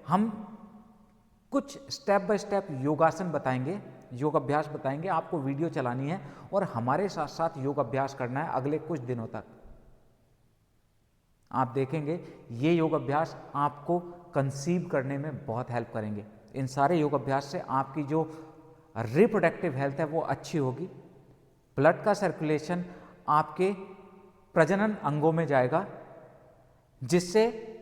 हम कुछ step by step योगासन बताएंगे, योग अभ्यास बताएंगे, आपको वीडियो चलानी है और हमारे साथ साथ योग अभ्यास करना है अगले कुछ दिनों तक। आप देखेंगे ये योग अभ्यास आपको कंसीव करने में बहुत हेल्प करेंगे। इन सारे योग अभ्यास से आपकी जो रिप्रोडक्टिव हेल्थ है वो अच्छी होगी, ब्लड का सर्कुलेशन आपके प्रजनन अंगों में जाएगा, जिससे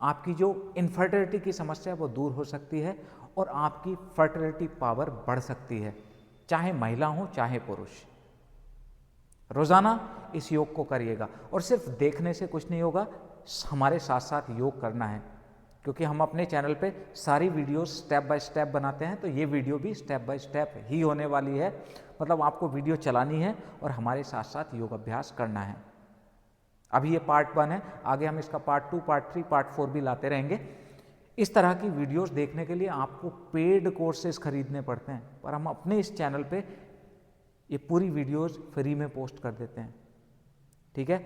आपकी जो इनफर्टिलिटी की समस्या है वो दूर हो सकती है और आपकी फर्टिलिटी पावर बढ़ सकती है, चाहे महिला हो चाहे पुरुष। रोजाना इस योग को करिएगा और सिर्फ देखने से कुछ नहीं होगा, हमारे साथ साथ योग करना है, क्योंकि हम अपने चैनल पे सारी वीडियोस स्टेप बाय स्टेप बनाते हैं, तो ये वीडियो भी स्टेप बाय स्टेप ही होने वाली है। मतलब आपको वीडियो चलानी है और हमारे साथ साथ योग अभ्यास करना है। अभी ये पार्ट 1 है, आगे हम इसका पार्ट 2, पार्ट 3, पार्ट 4 भी लाते रहेंगे। इस तरह की वीडियोस देखने के लिए आपको पेड कोर्सेज खरीदने पड़ते हैं, पर हम अपने इस चैनल पे ये पूरी वीडियोस फ्री में पोस्ट कर देते हैं। ठीक है,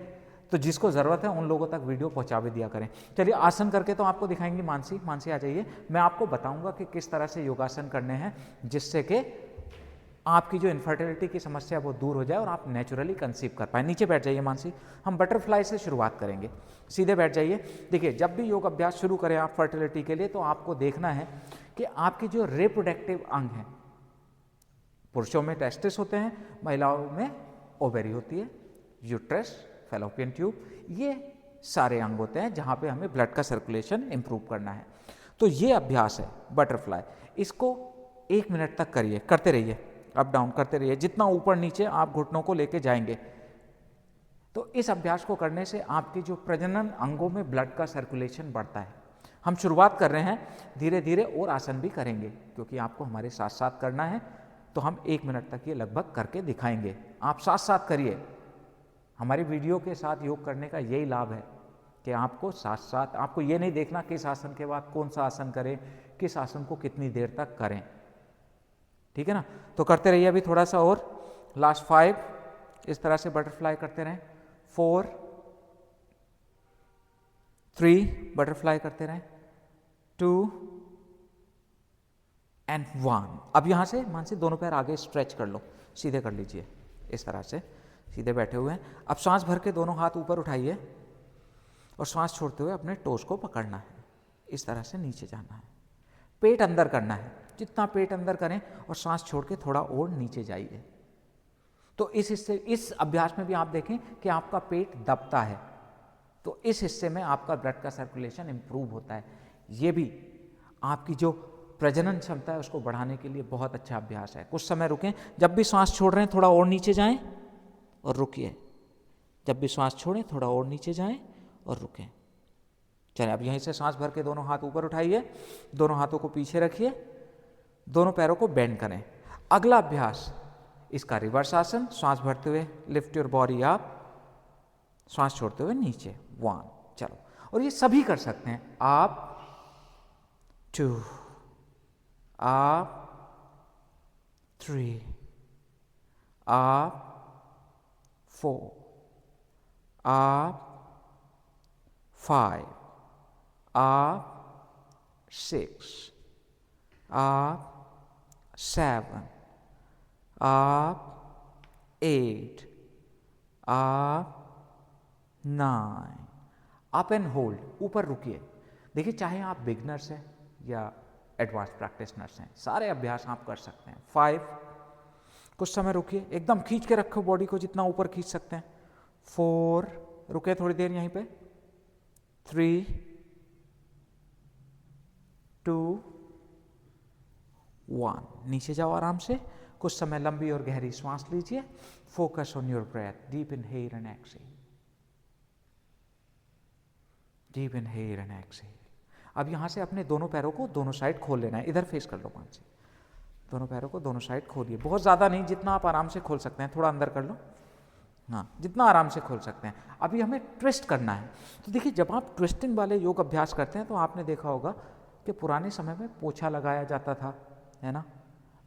तो जिसको ज़रूरत है उन लोगों तक वीडियो पहुंचा भी दिया करें। चलिए आसन करके तो आपको दिखाएंगे, मानसी आ जाइए। मैं आपको बताऊंगा कि किस तरह से योगासन करने हैं जिससे कि आपकी जो इनफर्टिलिटी की समस्या वो दूर हो जाए और आप नेचुरली कंसीव कर पाए। नीचे बैठ जाइए मानसी, हम बटरफ्लाई से शुरुआत करेंगे। सीधे बैठ जाइए। देखिए, जब भी योग अभ्यास शुरू करें आप फर्टिलिटी के लिए, तो आपको देखना है कि आपकी जो रिप्रोडक्टिव अंग है, पुरुषों में टेस्टिस होते हैं, महिलाओं में ओवेरी होती है, यूट्रस, फैलोपियन ट्यूब, ये सारे अंग होते हैं जहाँ पे हमें ब्लड का सर्कुलेशन इंप्रूव करना है। तो ये अभ्यास है बटरफ्लाई, इसको 1 मिनट तक करिए, करते रहिए, अप डाउन करते रहिए। जितना ऊपर नीचे आप घुटनों को लेके जाएंगे, तो इस अभ्यास को करने से आपके जो प्रजनन अंगों में ब्लड का सर्कुलेशन बढ़ता है। हम शुरुआत कर रहे हैं, धीरे धीरे और आसन भी करेंगे, क्योंकि आपको हमारे साथ साथ करना है। तो हम 1 मिनट तक ये लगभग करके दिखाएंगे, आप साथ साथ करिए। हमारी वीडियो के साथ योग करने का यही लाभ है कि आपको साथ साथ, आपको ये नहीं देखना किस आसन के बाद कौन सा आसन करें, किस आसन को कितनी देर तक करें। ठीक है ना, तो करते रहिए अभी थोड़ा सा और। लास्ट 5 इस तरह से बटरफ्लाई करते रहें, 4, 3 बटरफ्लाई करते रहें, 2 एंड 1। अब यहां से मानसी दोनों पैर आगे स्ट्रेच कर लो, सीधे कर लीजिए, इस तरह से सीधे बैठे हुए हैं। अब सांस भर के दोनों हाथ ऊपर उठाइए और सांस छोड़ते हुए अपने टोस को पकड़ना है, इस तरह से नीचे जाना है, पेट अंदर करना है, जितना पेट अंदर करें और सांस छोड़ के थोड़ा और नीचे जाइए। तो इस हिस्से, इस अभ्यास में भी आप देखें कि आपका पेट दबता है, तो इस हिस्से में आपका ब्लड का सर्कुलेशन इंप्रूव होता है। ये भी आपकी जो प्रजनन क्षमता है उसको बढ़ाने के लिए बहुत अच्छा अभ्यास है। कुछ समय रुकें, जब भी सांस छोड़ रहे हैं थोड़ा और नीचे जाएं और रुकिए, जब भी सांस छोड़ें थोड़ा और नीचे जाएं और रुकें। चलिए अब यहीं से सांस भर के दोनों हाथ ऊपर उठाइए, दोनों हाथों को पीछे रखिए, दोनों पैरों को बेंड करें। अगला अभ्यास इसका रिवर्स आसन, सांस भरते हुए लिफ्ट योर बॉडी अप, सांस छोड़ते हुए नीचे, 1। चलो, और ये सभी कर सकते हैं आप, 2 up, 3 up, 4 up, 5 up, 6 up, 7 up, 8 up, 9 up and hold. ऊपर रुकिए। देखिए, चाहे आप बिगनर्स हैं या एडवांस प्रैक्टिशनर्स हैं, सारे अभ्यास आप कर सकते हैं। 5, कुछ समय रुकिए, एकदम खींच के रखो बॉडी को, जितना ऊपर खींच सकते हैं। 4, रुके थोड़ी देर यहीं पे। 3, 2, 1, नीचे जाओ आराम से। कुछ समय लंबी और गहरी सांस लीजिए। Focus on your breath, deep inhale and exhale, deep inhale and exhale. अब यहाँ से अपने दोनों पैरों को दोनों साइड खोल लेना है, इधर फेस कर लो मानसी, दोनों पैरों को दोनों साइड खोलिए, बहुत ज़्यादा नहीं, जितना आप आराम से खोल सकते हैं, थोड़ा अंदर कर लो, हाँ, जितना आराम से खोल सकते हैं। अभी हमें ट्विस्ट करना है। तो देखिए, जब आप ट्विस्टिंग वाले योग अभ्यास करते हैं तो आपने देखा होगा कि पुराने समय में पोछा लगाया जाता था, है ना,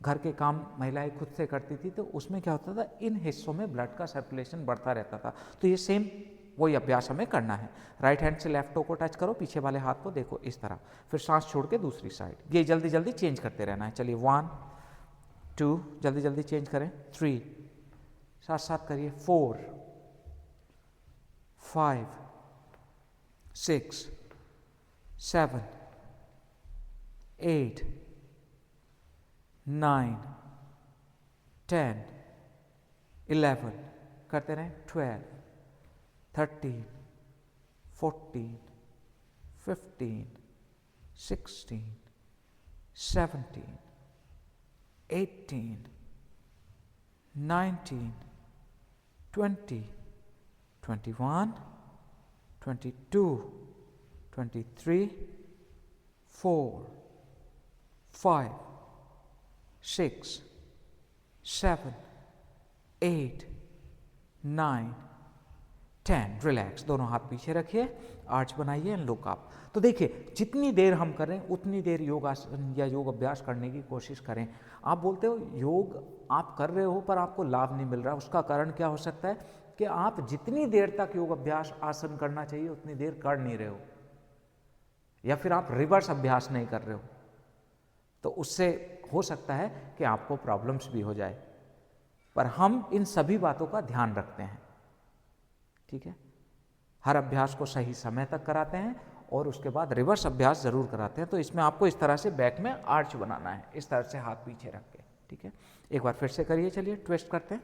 घर के काम महिलाएं खुद से करती थी, तो उसमें क्या होता था, इन हिस्सों में ब्लड का सर्कुलेशन बढ़ता रहता था। तो ये सेम वही अभ्यास हमें करना है। राइट हैंड से लेफ्ट टो को टच करो, पीछे वाले हाथ को देखो इस तरह, फिर सांस छोड़ के दूसरी साइड। ये जल्दी जल्दी चेंज करते रहना है। चलिए 1 2, जल्दी जल्दी चेंज करें, 3, साथ साथ करिए, 4 5 6 7 8 9 10 11, करते रहें, 12 13 14 15 16 17 18 19 20 21 22 23 4 5 6 7 8 9 10। रिलैक्स, दोनों हाथ पीछे रखिए, आर्च बनाइए एंड लुक अप। तो देखिए जितनी देर हम करें उतनी देर योगासन या योग अभ्यास करने की कोशिश करें। आप बोलते हो योग आप कर रहे हो पर आपको लाभ नहीं मिल रहा, उसका कारण क्या हो सकता है कि आप जितनी देर तक योग अभ्यास आसन करना चाहिए उतनी देर कर नहीं रहे हो, या फिर आप रिवर्स अभ्यास नहीं कर रहे हो। तो उससे हो सकता है कि आपको प्रॉब्लम्स भी हो जाए, पर हम इन सभी बातों का ध्यान रखते हैं। ठीक है, हर अभ्यास को सही समय तक कराते हैं और उसके बाद रिवर्स अभ्यास जरूर कराते हैं। तो इसमें आपको इस तरह से बैक में आर्च बनाना है, इस तरह से हाथ पीछे रख के। ठीक है, एक बार फिर से करिए, चलिए ट्विस्ट करते हैं।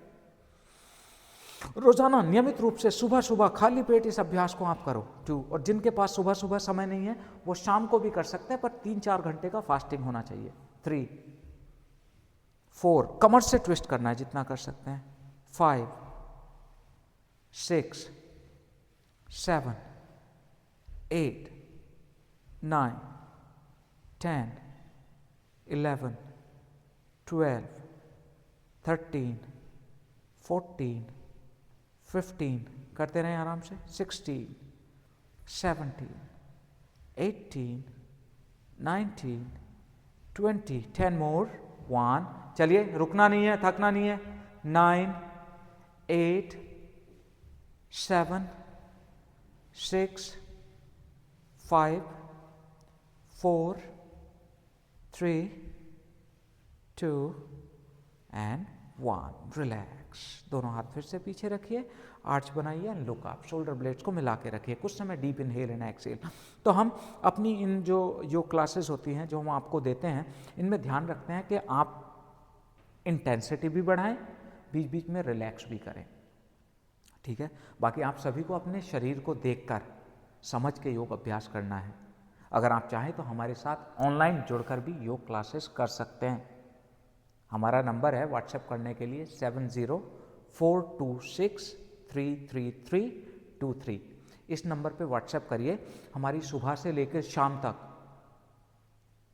रोजाना नियमित रूप से सुबह सुबह खाली पेट इस अभ्यास को आप करो 2। और जिनके पास सुबह सुबह समय नहीं है वो शाम को भी कर सकते हैं, पर 3-4 घंटे का फास्टिंग होना चाहिए। 3 4, कमर से ट्विस्ट करना है जितना कर सकते हैं। 5 6 7 8 9 10 11 12 13 14 15, करते रहें आराम से। 16 17 18 19 20, 10 मोर। 1, चलिए रुकना नहीं है, थकना नहीं है। 9 8 7 6 5 4 3 2 एंड 1। रिलैक्स, दोनों हाथ फिर से पीछे रखिए, आर्च बनाइए and look up. Shoulder blades को मिला के रखिए, कुछ समय डीप इनहेल एंड एक्सहेल। तो हम अपनी इन जो क्लासेस होती हैं जो हम आपको देते हैं, इनमें ध्यान रखते हैं कि आप इंटेंसिटी भी बढ़ाएं, बीच बीच में रिलैक्स भी करें। ठीक है, बाकी आप सभी को अपने शरीर को देखकर समझ के योग अभ्यास करना है। अगर आप चाहें तो हमारे साथ ऑनलाइन जुड़कर भी योग क्लासेस कर सकते हैं। हमारा नंबर है व्हाट्सएप करने के लिए 7042633323। इस नंबर पे व्हाट्सएप करिए। हमारी सुबह से लेकर शाम तक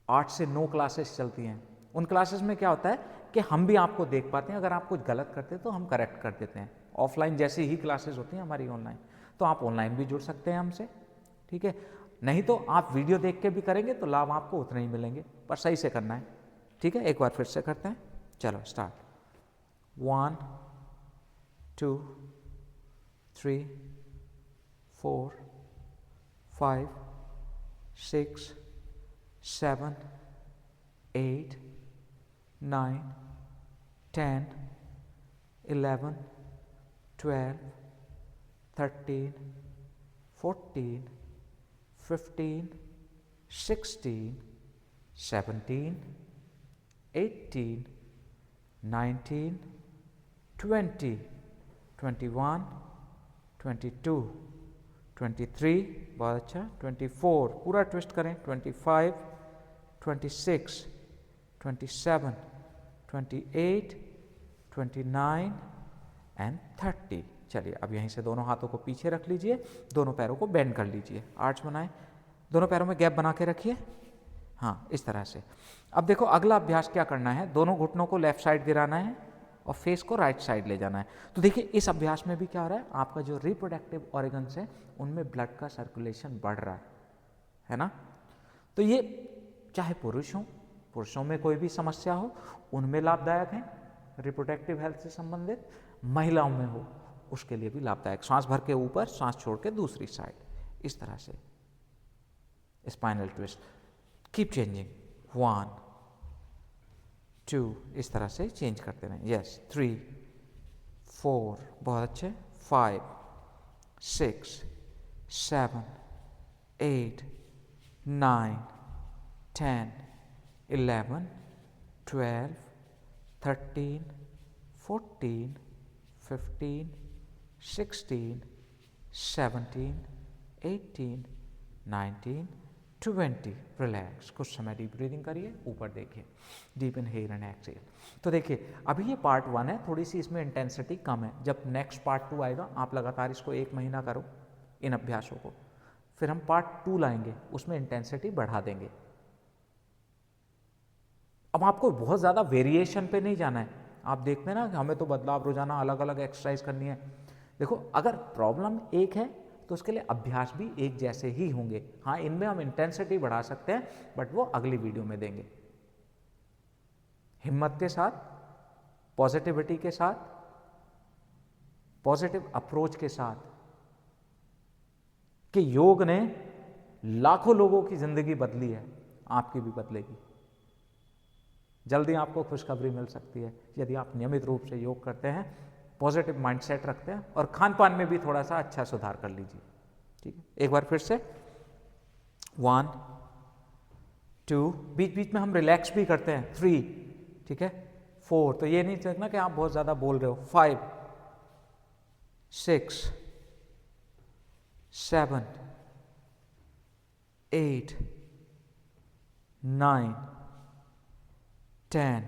8 से 9 क्लासेस चलती हैं। उन क्लासेस में क्या होता है कि हम भी आपको देख पाते हैं, अगर आप कुछ गलत करते हैं तो हम करेक्ट कर देते हैं। ऑफलाइन जैसी ही क्लासेस होती हैं हमारी ऑनलाइन, तो आप ऑनलाइन भी जुड़ सकते हैं हमसे। ठीक है, नहीं तो आप वीडियो देख के भी करेंगे तो लाभ आपको उतने ही मिलेंगे, पर सही से करना है। ठीक है, एक बार फिर से करते हैं, चलो स्टार्ट। 1 2 3 4 5 6 7 8 9 10 11 12 13 14 15 16 17 18 19 20 21 22 23, बहुत अच्छा, 24, पूरा ट्विस्ट करें, 25 26 27 28 29 एंड 30। चलिए अब यहीं से दोनों हाथों को पीछे रख लीजिए, दोनों पैरों को बेंड कर लीजिए, आर्च बनाएं, दोनों पैरों में गैप बना के रखिए। हाँ, इस तरह से। अब देखो अगला अभ्यास क्या करना है, दोनों घुटनों को लेफ्ट साइड गिराना है और फेस को राइट साइड ले जाना है। तो देखिए इस अभ्यास में भी क्या हो रहा है, आपका जो रिप्रोडक्टिव ऑर्गन्स है उनमें ब्लड का सर्कुलेशन बढ़ रहा है ना। तो ये चाहे पुरुष हो, पुरुषों में कोई भी समस्या हो उनमें लाभदायक है रिप्रोडक्टिव हेल्थ से संबंधित, महिलाओं में हो उसके लिए भी लाभदायक। श्वास भर के ऊपर, श्वास छोड़ के दूसरी साइड, इस तरह से स्पाइनल ट्विस्ट। कीप चेंजिंग, 1 2, इस तरह से चेंज करते रहें। यस, 3 4, बहुत अच्छे, 5 6 7 8 9 10 11 12 13 14 15 16 17 18 19 20। रिलैक्स, कुछ समय डीप ब्रीदिंग करिए, ऊपर देखिए, डीप इनहेल एंड एक्सहेल। तो देखिए अभी ये पार्ट 1 है, थोड़ी सी इसमें इंटेंसिटी कम है। जब नेक्स्ट पार्ट 2 आएगा, आप लगातार इसको 1 महीना करो इन अभ्यासों को, फिर हम पार्ट 2 लाएंगे, उसमें इंटेंसिटी बढ़ा देंगे। अब आपको बहुत ज़्यादा वेरिएशन पे नहीं जाना है। आप देखते हैं ना कि हमें तो बदलाव रोजाना अलग अलग एक्सरसाइज करनी है। देखो अगर प्रॉब्लम एक है तो उसके लिए अभ्यास भी एक जैसे ही होंगे। हाँ, इनमें हम इंटेंसिटी बढ़ा सकते हैं, बट वो अगली वीडियो में देंगे। हिम्मत के साथ, पॉजिटिविटी के साथ, पॉजिटिव अप्रोच के साथ कि योग ने लाखों लोगों की जिंदगी बदली है, आपकी भी बदलेगी। जल्दी आपको खुशखबरी मिल सकती है यदि आप नियमित रूप से योग करते हैं, पॉजिटिव माइंडसेट रखते हैं और खान पान में भी थोड़ा सा अच्छा सुधार कर लीजिए। ठीक है, एक बार फिर से 1 2, बीच बीच में हम रिलैक्स भी करते हैं, 3, ठीक है, 4, तो ये नहीं समझना कि आप बहुत ज्यादा बोल रहे हो, 5 6 7 8 9 10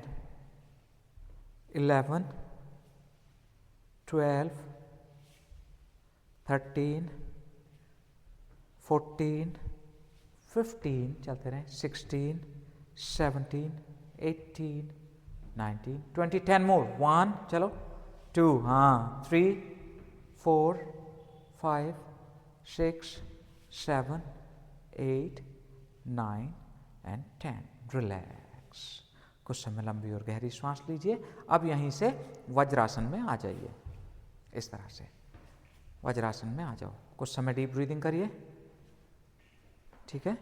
11 12 13 14 15, चलते रहें, 16 17 18 19 20, 10 मोर, 1, चलो 2, हाँ, 3 4 5 6 7 8 9 एंड 10। रिलैक्स, कुछ समय लंबी और गहरी सांस लीजिए। अब यहीं से वज्रासन में आ जाइए, इस तरह से वज्रासन में आ जाओ। कुछ समय डीप ब्रीदिंग करिए, ठीक है।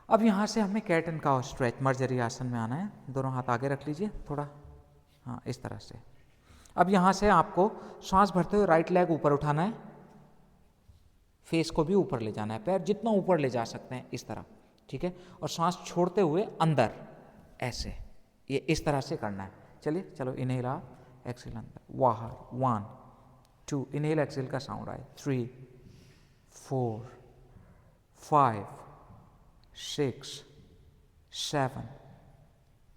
अब यहाँ से हमें कैट एंड काउ स्ट्रेच, मर्जरी आसन में आना है। दोनों हाथ आगे रख लीजिए थोड़ा, हाँ, इस तरह से। अब यहाँ से आपको सांस भरते हुए राइट लेग ऊपर उठाना है, फेस को भी ऊपर ले जाना है, पैर जितना ऊपर ले जा सकते हैं इस तरह, ठीक है। और सांस छोड़ते हुए अंदर ऐसे, ये इस तरह से करना है। चलिए, चलो, इनहेल आप, एक्सहेल अंदर, बाहर, 1 2, इनहेल एक्सहेल का साउंड आए, 3 4 5 6 7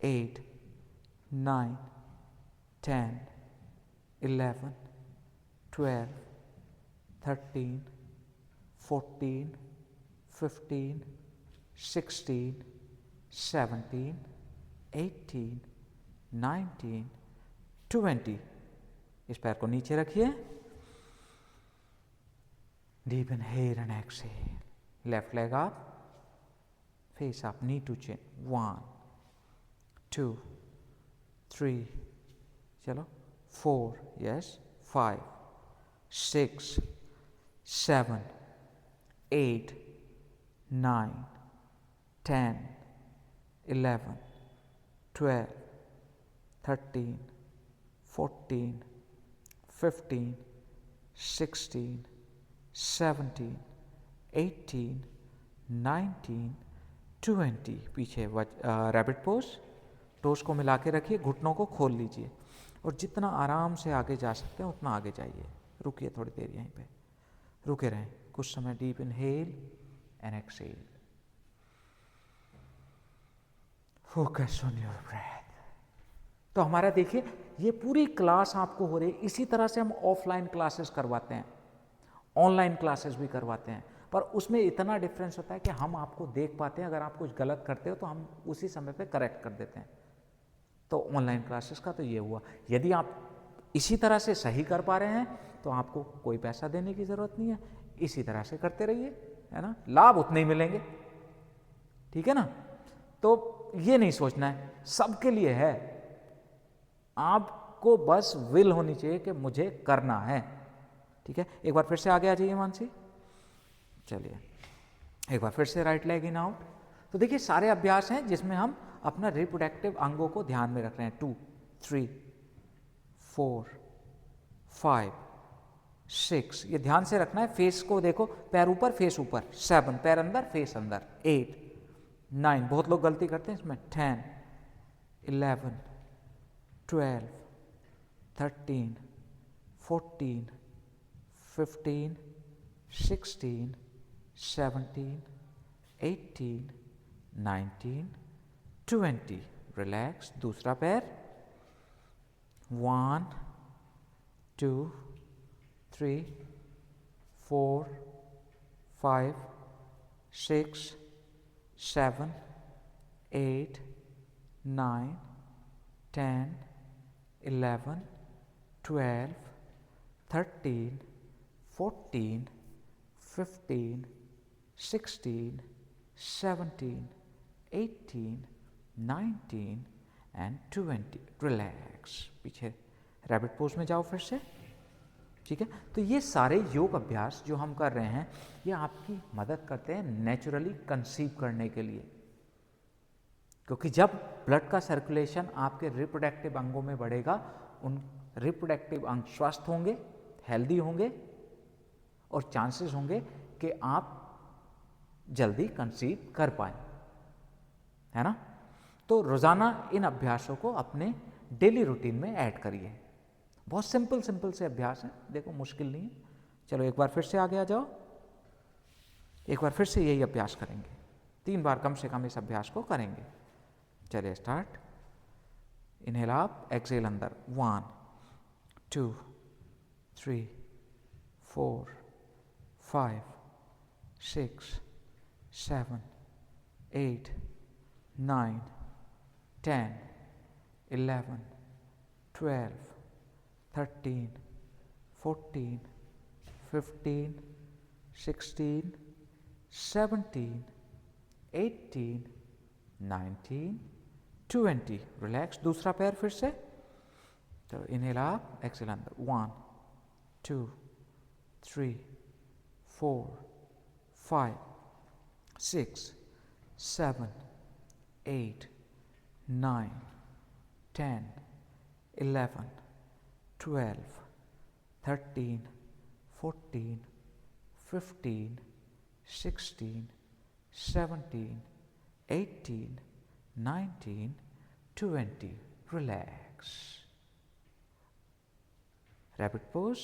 8 9 10 11 12 13 14 15 16 17 18 19 20। इस पैर को नीचे रखिए, deep inhale and exhale, left leg up, face up, knee to chin, 1 2 3, चलो, 4, यस, 5 6 7 8 9 10 11 12 13 14 15 16 17 18 19 20। पीछे रैबिट पोज, टोस को मिला के रखिए, घुटनों को खोल लीजिए और जितना आराम से आगे जा सकते हैं उतना आगे जाइए। रुकिए थोड़ी देर, यहीं पे रुके रहें कुछ समय। Deep inhale and exhale, focus on your breath. तो हमारा देखिए, ये पूरी क्लास आपको हो रही है। इसी तरह से हम ऑफलाइन क्लासेस करवाते हैं, ऑनलाइन क्लासेस भी करवाते हैं, पर उसमें इतना डिफरेंस होता है कि हम आपको देख पाते हैं। अगर आप कुछ गलत करते हो तो हम उसी समय पे करेक्ट कर देते हैं। तो ऑनलाइन क्लासेस का तो ये हुआ। यदि आप इसी तरह से सही कर पा रहे हैं तो आपको कोई पैसा देने की ज़रूरत नहीं है, इसी तरह से करते रहिए, है ना, लाभ उतने ही मिलेंगे, ठीक है ना। तो ये नहीं सोचना है सबके लिए है। आप आपको बस विल होनी चाहिए कि मुझे करना है। ठीक है, एक बार फिर से आगे आ जाइए मानसी। चलिए एक बार फिर से राइट लेग इन आउट। तो देखिए सारे अभ्यास हैं जिसमें हम अपना रिप्रोडक्टिव अंगों को ध्यान में रख रहे हैं। 2 3 4 5 6, ये ध्यान से रखना है। फेस को देखो, पैर ऊपर फेस ऊपर। 7, पैर अंदर फेस अंदर। 8 9, बहुत लोग गलती करते हैं इसमें। 10 11 12 13 14 15 16 17 18 19 20। रिलैक्स। दूसरा पैर। 1 2 3 4 5 6 7 8 9 10 11 12 13 14 15 16 17 18 19 एंड 20। रिलैक्स। पीछे रैबिट पोज में जाओ फिर से। ठीक है, तो ये सारे योग अभ्यास जो हम कर रहे हैं ये आपकी मदद करते हैं नेचुरली कंसीव करने के लिए, क्योंकि जब ब्लड का सर्कुलेशन आपके रिप्रोडक्टिव अंगों में बढ़ेगा, उन रिप्रोडक्टिव अंग स्वस्थ होंगे, हेल्दी होंगे और चांसेस होंगे कि आप जल्दी कंसीव कर पाएं, है ना। तो रोजाना इन अभ्यासों को अपने डेली रूटीन में ऐड करिए। बहुत सिंपल से अभ्यास हैं, देखो मुश्किल नहीं है। चलो एक बार फिर से आगे आ जाओ। एक बार फिर से यही अभ्यास करेंगे, 3 बार कम से कम इस अभ्यास को करेंगे। चलिए स्टार्ट। इनहेल आप, एक्सहेल अंदर। 1 2 3 4 5 6 7 8 9 10 11 12 13 14 15 16 17 18 19 20। रिलैक्स। दूसरा पैर फिर से। तो इनहेल आप, एक्सहेल अंदर। 1 2 3 4 5 6 7 8 9 10 11 12 13 14 15 16 17 18 19 20। रिलैक्स। Rapid pose.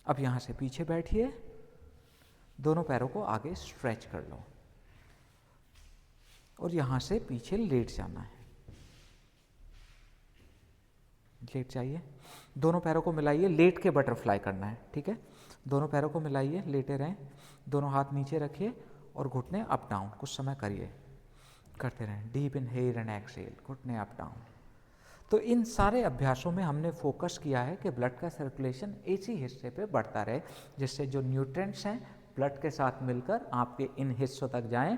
अब यहां से पीछे बैठिए, दोनों पैरों को आगे स्ट्रेच कर लो और यहां से पीछे लेट जाना है। लेट जाइए, दोनों पैरों को मिलाइए, लेट के बटरफ्लाई करना है। ठीक है, दोनों पैरों को मिलाइए, लेटे रहें, दोनों हाथ नीचे रखिए और घुटने अप डाउन कुछ समय करिए, करते रहें। डीप इनहेल एंड एक्सहेल, घुटने अप डाउन। तो इन सारे अभ्यासों में हमने फोकस किया है कि ब्लड का सर्कुलेशन इसी हिस्से पे बढ़ता रहे, जिससे जो न्यूट्रिएंट्स हैं ब्लड के साथ मिलकर आपके इन हिस्सों तक जाएं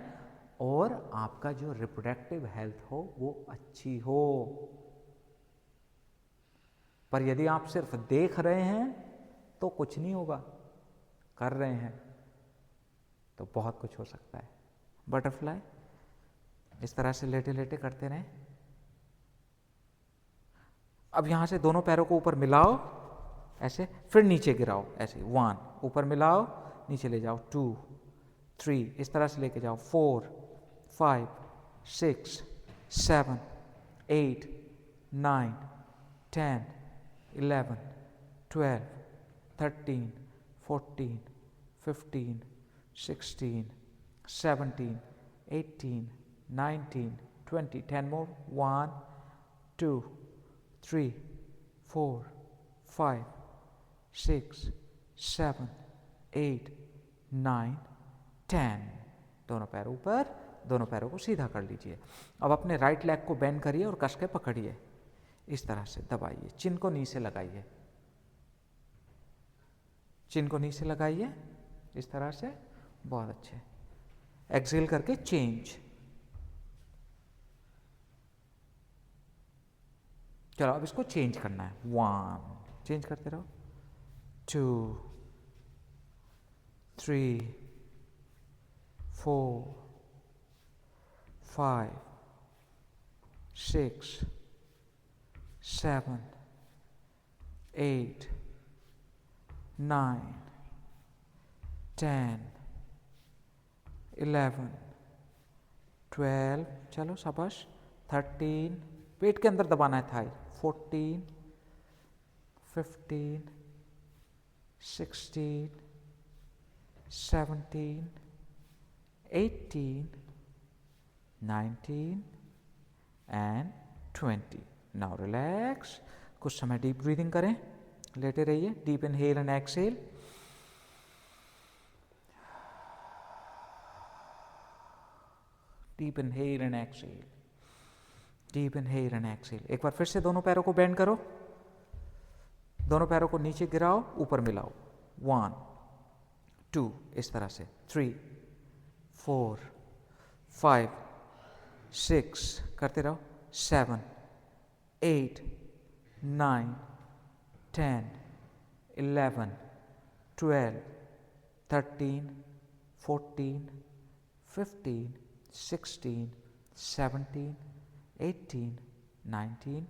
और आपका जो रिप्रोडक्टिव हेल्थ हो वो अच्छी हो। पर यदि आप सिर्फ देख रहे हैं तो कुछ नहीं होगा, कर रहे हैं तो बहुत कुछ हो सकता है। बटरफ्लाई इस तरह से लेटे लेटे करते रहें। अब यहां से दोनों पैरों को ऊपर मिलाओ ऐसे, फिर नीचे गिराओ ऐसे। 1, ऊपर मिलाओ, नीचे ले जाओ। 2 3, इस तरह से लेके जाओ। 4 5 6 7 8 9 10 11 12 13 14 15 16 17 18 19 20। 10 more। 1 2 3 4 5 6 7 8 9 10। दोनों पैर ऊपर, दोनों पैरों को सीधा कर लीजिए। अब अपने राइट लेग को बेंड करिए और कस के पकड़िए, इस तरह से दबाइए। चिन को नी से लगाइए, चिन को नी से लगाइए इस तरह से। बहुत अच्छे। एक्सेल करके चेंज। चलो अब इसको चेंज करना है। 1 चेंज करते रहो, 2 3 4 5 6 7 8 9 10 11 12, चलो शाबाश, 13, पेट के अंदर दबाना है थाई, 14 15 16 17 18 19 एंड 20। नाउ रिलैक्स, कुछ समय डीप ब्रीदिंग करें, लेटे रहिए। Deep inhale and exhale. Deep inhale and exhale, deep inhale and exhale. एक बार फिर से दोनों पैरों को बेंड करो, दोनों पैरों को नीचे गिराओ, ऊपर मिलाओ। 1 2, इस तरह से 3 4 5 6, करते रहो, 7 8 9 10 11 12 13 14 15 16 17 18 19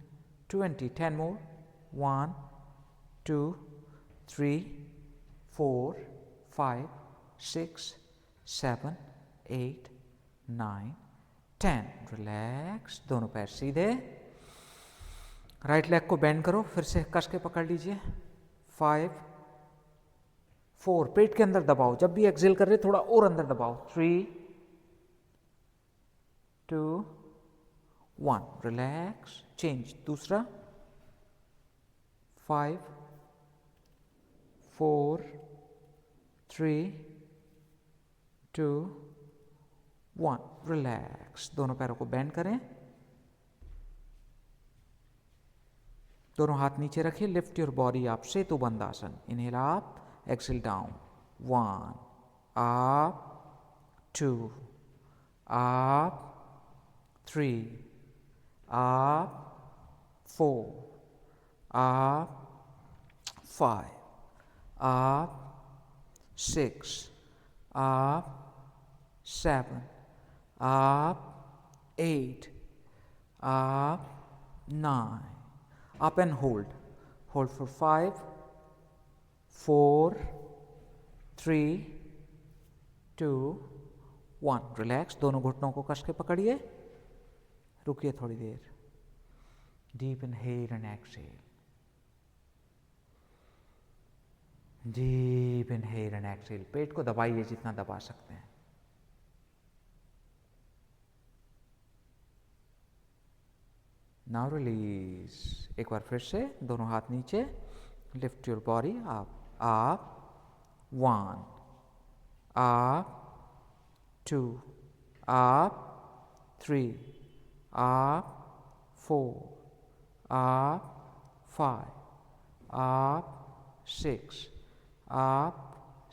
20। 10 more, 1 2 3 4 5 6 7 8 9 10। रिलैक्स, दोनों पैर सीधे, राइट लेग को बेंड करो, फिर से कस के पकड़ लीजिए। 5 4, पेट के अंदर दबाओ, जब भी एक्सेल कर रहे थोड़ा और अंदर दबाओ। 3 2 1, रिलैक्स, चेंज। दूसरा 5 4 3 2 1, रिलैक्स। दोनों पैरों को बेंड करें, दोनों हाथ नीचे रखिए, लिफ्ट योर बॉडी अप, सेतु बंद आसन। Inhale up, exhale down. 1 up, 2 up, 3 up, 4 up, 5 up, 6 up, 7 up, 8 up, 9 up and hold for 5 4 3 2 1। Relax, दोनों घुटनों को कस के पकड़िए, रुकिए थोड़ी देर। Deep inhale and exhale, deep inhale and exhale. पेट को दबाइए जितना दबा सकते हैं। Now release. एक बार फिर से दोनों हाथ नीचे, lift your body up up. 1 up, 2 up, 3 up, 4 up, 5 up, 6 up,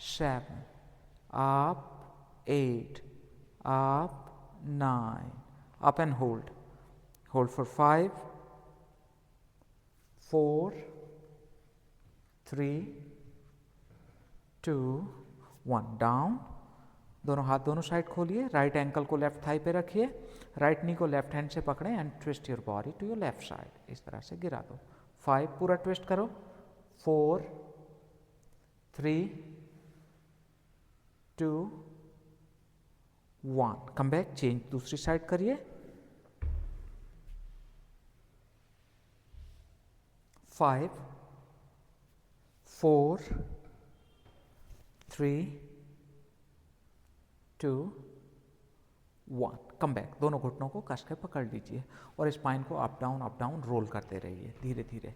7 up, 8 up, 9 up and hold for 5 4 3 2 1। Down, दोनों हाथ दोनों साइड खोलिए, राइट एंकल को लेफ्ट थाई पे रखिए, राइट नी को लेफ्ट हैंड से पकड़ें and twist your body to your left side. इस तरह से गिरा दो। 5 पूरा ट्विस्ट करो। 4 3 2 1। कम बैक, चेंज, दूसरी साइड करिए। 5 4 3 2 1। कम बैक, दोनों घुटनों को कस के पकड़ लीजिए और स्पाइन को अप डाउन रोल करते रहिए धीरे धीरे।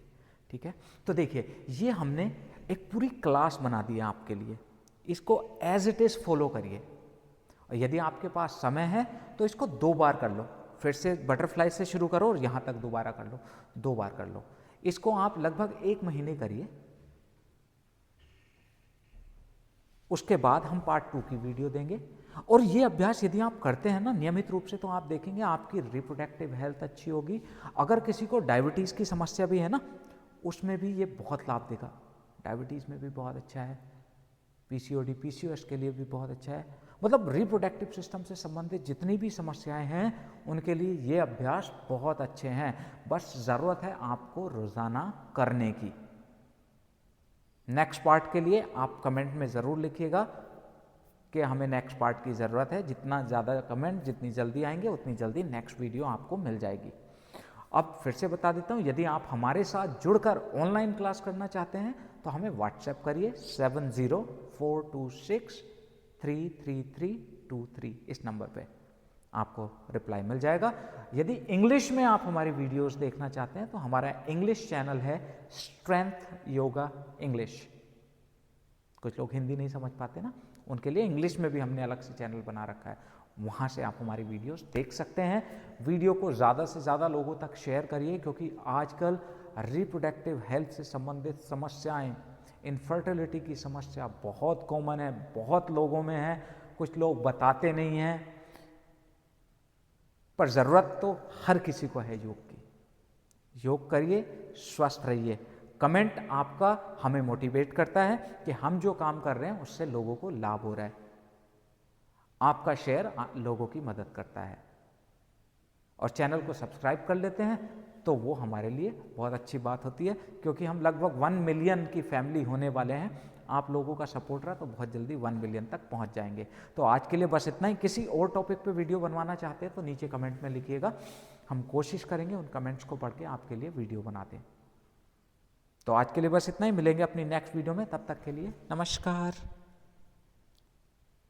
ठीक है, तो देखिए ये हमने एक पूरी क्लास बना दी है आपके लिए, इसको एज इट इज फॉलो करिए। और यदि आपके पास समय है तो इसको 2 बार कर लो, फिर से बटरफ्लाई से शुरू करो और यहाँ तक दोबारा कर लो, 2 बार कर लो। इसको आप लगभग 1 महीने करिए, उसके बाद हम पार्ट 2 की वीडियो देंगे। और ये अभ्यास यदि आप करते हैं ना नियमित रूप से, तो आप देखेंगे आपकी रिप्रोडक्टिव हेल्थ अच्छी होगी। अगर किसी को डायबिटीज़ की समस्या भी है ना, उसमें भी ये बहुत लाभ देगा। डायबिटीज़ में भी बहुत अच्छा है, पीसीओडी पीसीओएस के लिए भी बहुत अच्छा है। मतलब रिप्रोडक्टिव सिस्टम से संबंधित जितनी भी समस्याएं हैं उनके लिए ये अभ्यास बहुत अच्छे हैं। बस ज़रूरत है आपको रोज़ाना करने की। नेक्स्ट पार्ट के लिए आप कमेंट में ज़रूर लिखिएगा कि हमें नेक्स्ट पार्ट की ज़रूरत है। जितना ज़्यादा कमेंट जितनी जल्दी आएंगे उतनी जल्दी नेक्स्ट वीडियो आपको मिल जाएगी। अब फिर से बता देता हूँ, यदि आप हमारे साथ जुड़कर ऑनलाइन क्लास करना चाहते हैं तो हमें व्हाट्सएप करिए 7042633323 इस नंबर पे आपको रिप्लाई मिल जाएगा। यदि इंग्लिश में आप हमारी वीडियोस देखना चाहते हैं तो हमारा इंग्लिश चैनल है स्ट्रेंथ योगा इंग्लिश। कुछ लोग हिंदी नहीं समझ पाते ना, उनके लिए इंग्लिश में भी हमने अलग से चैनल बना रखा है, वहाँ से आप हमारी वीडियोस देख सकते हैं। वीडियो को ज़्यादा से ज़्यादा लोगों तक शेयर करिए, क्योंकि आजकल रिप्रोडक्टिव हेल्थ से संबंधित समस्याएं, इनफर्टिलिटी की समस्या बहुत कॉमन है, बहुत लोगों में है। कुछ लोग बताते नहीं हैं, पर ज़रूरत तो हर किसी को है योग की। योग करिए, स्वस्थ रहिए। कमेंट आपका हमें मोटिवेट करता है कि हम जो काम कर रहे हैं उससे लोगों को लाभ हो रहा है। आपका शेयर लोगों की मदद करता है। और चैनल को सब्सक्राइब कर लेते हैं तो वो हमारे लिए बहुत अच्छी बात होती है, क्योंकि हम लगभग 1 मिलियन की फैमिली होने वाले हैं। आप लोगों का सपोर्ट रहा तो बहुत जल्दी 1 मिलियन तक पहुंच जाएंगे। तो आज के लिए बस इतना ही। किसी और टॉपिक पे वीडियो बनवाना चाहते हैं तो नीचे कमेंट में लिखिएगा, हम कोशिश करेंगे उन कमेंट्स को पढ़ के आपके लिए वीडियो बनाते हैं। तो आज के लिए बस इतना ही, मिलेंगे अपनी नेक्स्ट वीडियो में, तब तक के लिए नमस्कार।